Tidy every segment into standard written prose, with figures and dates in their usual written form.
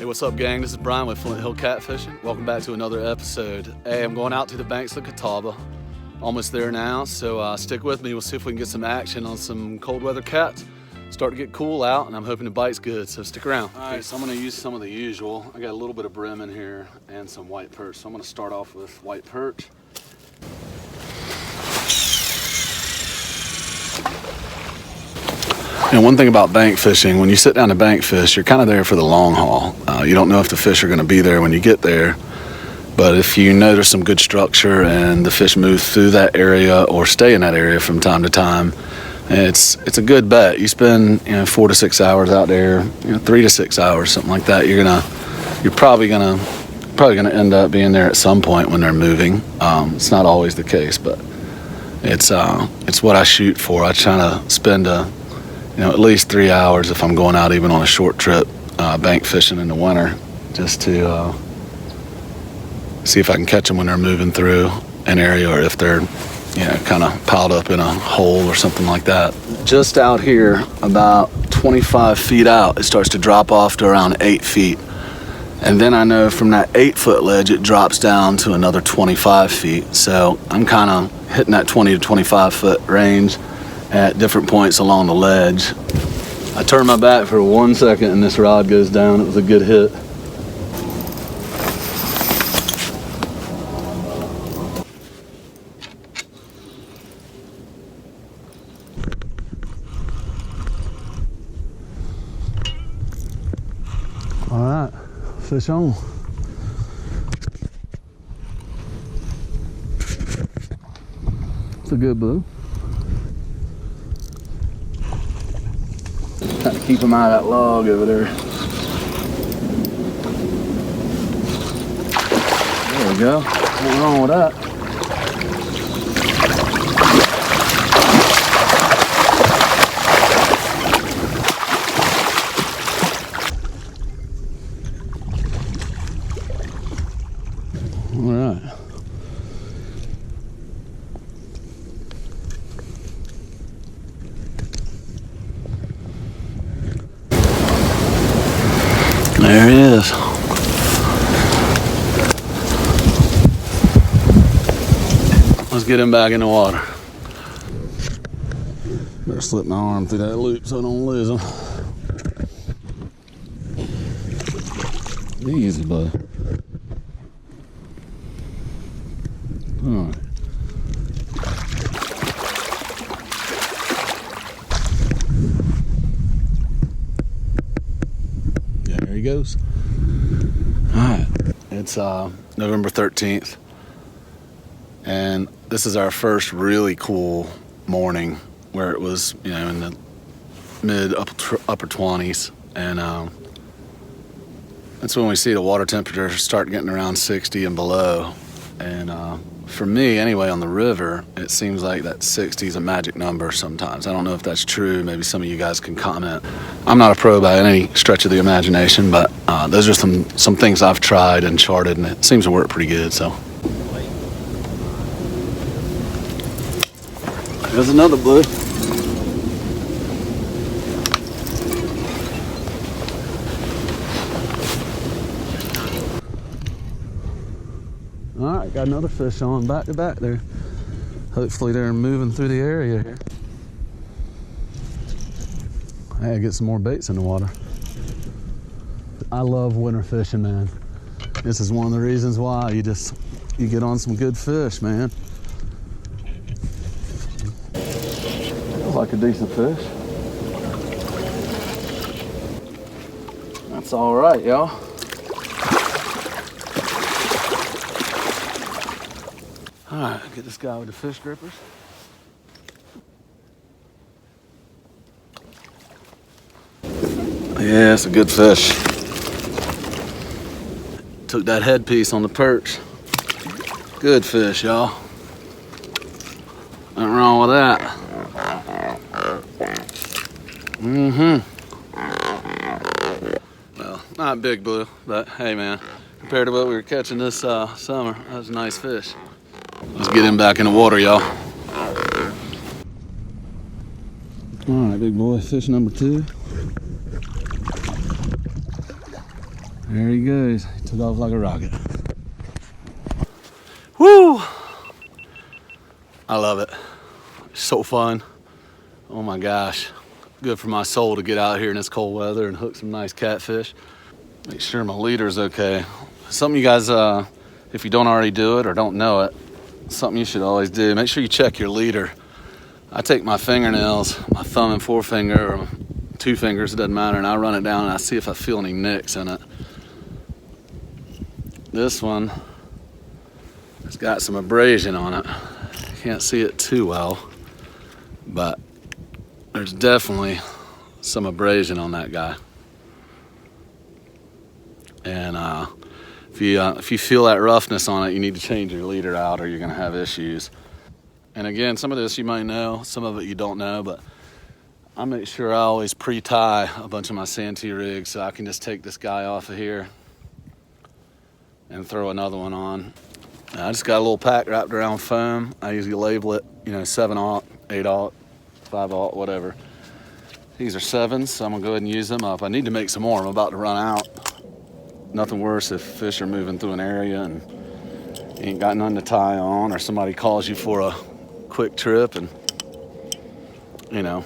Hey, what's up, gang? This is Brian with Flint Hill Catfishing. Welcome back to another episode. Hey, I'm going out to the banks of Catawba. Almost there now, so stick with me. We'll see if we can get some action on some cold weather cats. Start to get cool out, and I'm hoping the bite's good, so stick around. All right, so I'm gonna use some of the usual. I got a little bit of brim in here and some white perch. So I'm gonna start off with white perch. And one thing about bank fishing, when you sit down to bank fish, you're kind of there for the long haul. You don't know if the fish are going to be there when you get there, but if you notice some good structure and the fish move through that area or stay in that area from time to time, it's a good bet. You spend 4 to 6 hours out there, 3 to 6 hours, something like that. You're probably gonna end up being there at some point when they're moving. It's not always the case, but it's what I shoot for. I try to spend at least 3 hours if I'm going out even on a short trip bank fishing in the winter, just to see if I can catch them when they're moving through an area or if they're kind of piled up in a hole or something like that. Just out here about 25 feet out, it starts to drop off to around 8 feet, and then I know from that 8-foot ledge it drops down to another 25 feet. So I'm kind of hitting that 20 to 25 foot range at different points along the ledge. I turn my back for 1 second and this rod goes down. It was a good hit. All right, fish on. It's a good blue. Got to keep them out of that log over there. There we go. Nothing wrong with that. All right. There he is. Let's get him back in the water. Better slip my arm through that loop so I don't lose him. Easy, bud. All right. There he goes. All right, it's November 13th, and this is our first really cool morning where it was, in the mid upper 20s, and that's when we see the water temperature start getting around 60 and below. And for me, anyway, on the river, it seems like that 60 is a magic number sometimes. I don't know if that's true. Maybe some of you guys can comment. I'm not a pro by any stretch of the imagination, but those are some things I've tried and charted, and it seems to work pretty good. So there's another blue. All right, got another fish on back to back there. Hopefully they're moving through the area here. I gotta get some more baits in the water. I love winter fishing, man. This is one of the reasons why you get on some good fish, man. Feels like a decent fish. That's all right, y'all. All right, get this guy with the fish grippers. Yeah, it's a good fish. Took that headpiece on the perch. Good fish, y'all. Nothing wrong with that. Well, not big blue, but hey, man, compared to what we were catching this summer, that was a nice fish. Let's get him back in the water, y'all. All right, big boy, fish number 2. There he goes. He took off like a rocket. Woo! I love it. It's so fun. Oh my gosh. Good for my soul to get out here in this cold weather and hook some nice catfish. Make sure my leader's okay. Something you guys, if you don't already do it or don't know it, something you should always do. Make sure you check your leader. I take my fingernails, my thumb and forefinger, or 2 fingers, it doesn't matter, and I run it down and I see if I feel any nicks in it. This one has got some abrasion on it. Can't see it too well, but there's definitely some abrasion on that guy. And if you feel that roughness on it, you need to change your leader out or you're gonna have issues. And again, some of this you might know, some of it you don't know, but I make sure I always pre-tie a bunch of my Santee rigs so I can just take this guy off of here and throw another one on. Now, I just got a little pack wrapped around foam. I usually label it, 7/0, 8/0, 5/0, whatever. These are 7s, so I'm gonna go ahead and use them up. I need to make some more, I'm about to run out. Nothing worse if fish are moving through an area and you ain't got nothing to tie on, or somebody calls you for a quick trip and you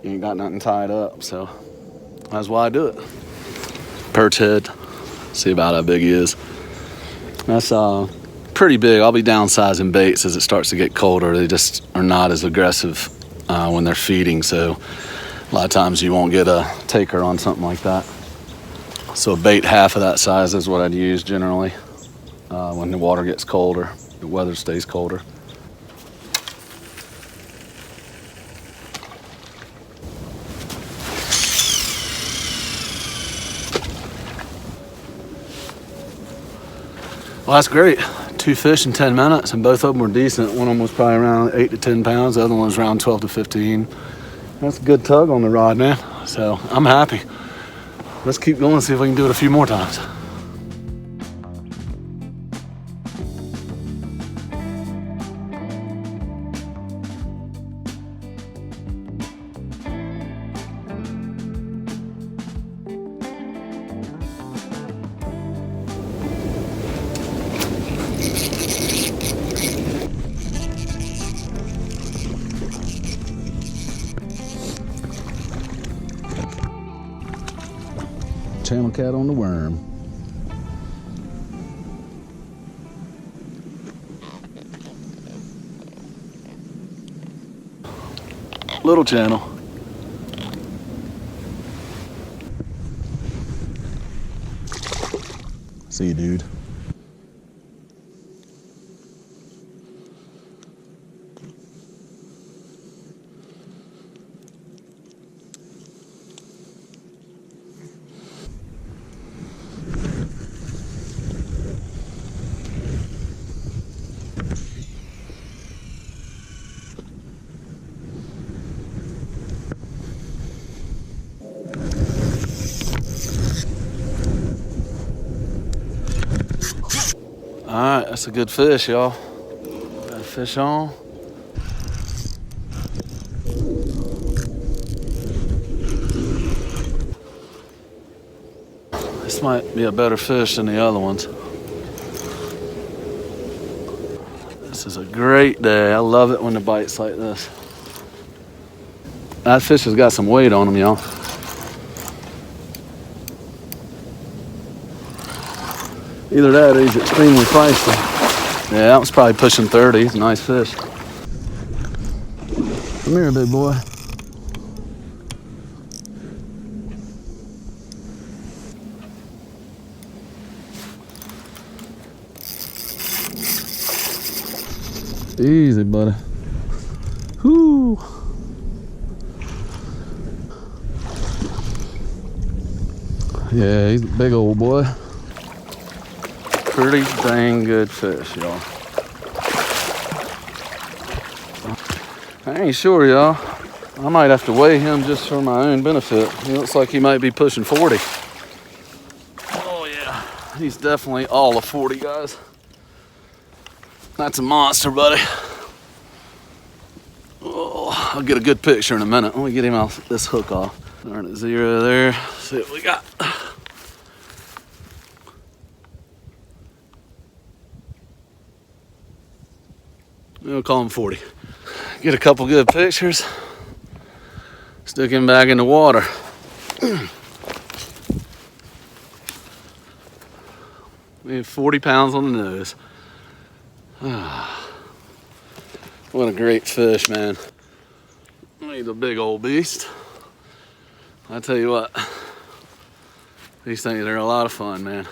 ain't got nothing tied up, so that's why I do it. Perch head, see about how big he is. That's pretty big. I'll be downsizing baits as it starts to get colder. They just are not as aggressive when they're feeding, so a lot of times you won't get a taker on something like that. So a bait half of that size is what I'd use generally when the water gets colder, the weather stays colder. Well, that's great. 2 fish in 10 minutes, and both of them were decent. One of them was probably around 8 to 10 pounds. The other one was around 12 to 15. That's a good tug on the rod, man. So I'm happy. Let's keep going and see if we can do it a few more times. Channel cat on the worm. Little channel. See you, dude. All right, that's a good fish, y'all. Got a fish on. This might be a better fish than the other ones. This is a great day. I love it when the bite's like this. That fish has got some weight on him, y'all. Either that or he's extremely feisty. Yeah, that was probably pushing 30. He's a nice fish. Come here, big boy. Easy, buddy. Whoo. Yeah, he's a big old boy. Pretty dang good fish, y'all. I ain't sure, y'all. I might have to weigh him just for my own benefit. He looks like he might be pushing 40. Oh yeah, he's definitely all of 40, guys. That's a monster, buddy. Oh, I'll get a good picture in a minute. Let me get him off this hook off. Turn at 0 there. See what we got. We'll call him 40. Get a couple good pictures. Stick him back in the water. We have 40 pounds on the nose. What a great fish, man. He's a big old beast. I tell you what, these things are a lot of fun, man.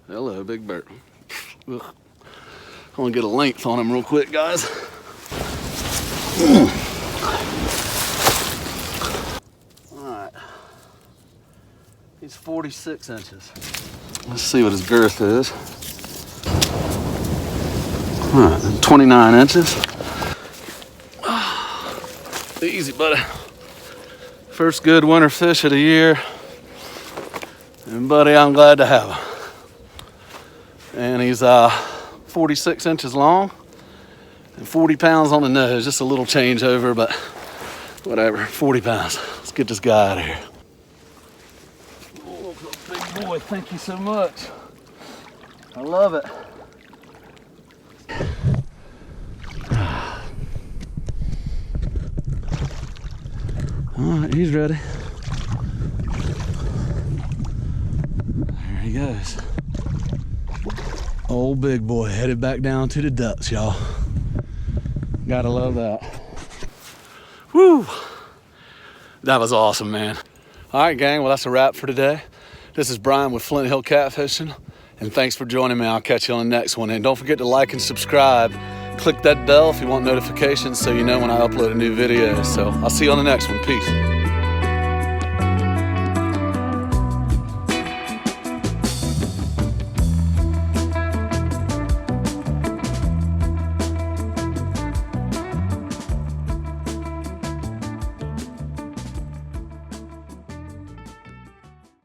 Hello, big bird. Ugh. I want to get a length on him real quick, guys. All right, he's 46 inches. Let's see what his girth is. All right, 29 inches. Easy, buddy. First good winter fish of the year. And buddy, I'm glad to have him. And he's 46 inches long and 40 pounds on the nose. Just a little changeover, but whatever, 40 pounds. Let's get this guy out of here. Oh, big boy, thank you so much. I love it. All right, he's ready. There he goes. Old big boy headed back down to the ducks, y'all. Gotta love that. Woo! That was awesome, man. All right, gang, well, that's a wrap for today. This is Brian with Flint Hill Catfishing, and thanks for joining me. I'll catch you on the next one. And don't forget to like and subscribe. Click that bell if you want notifications so you know when I upload a new video. So I'll see you on the next one. Peace.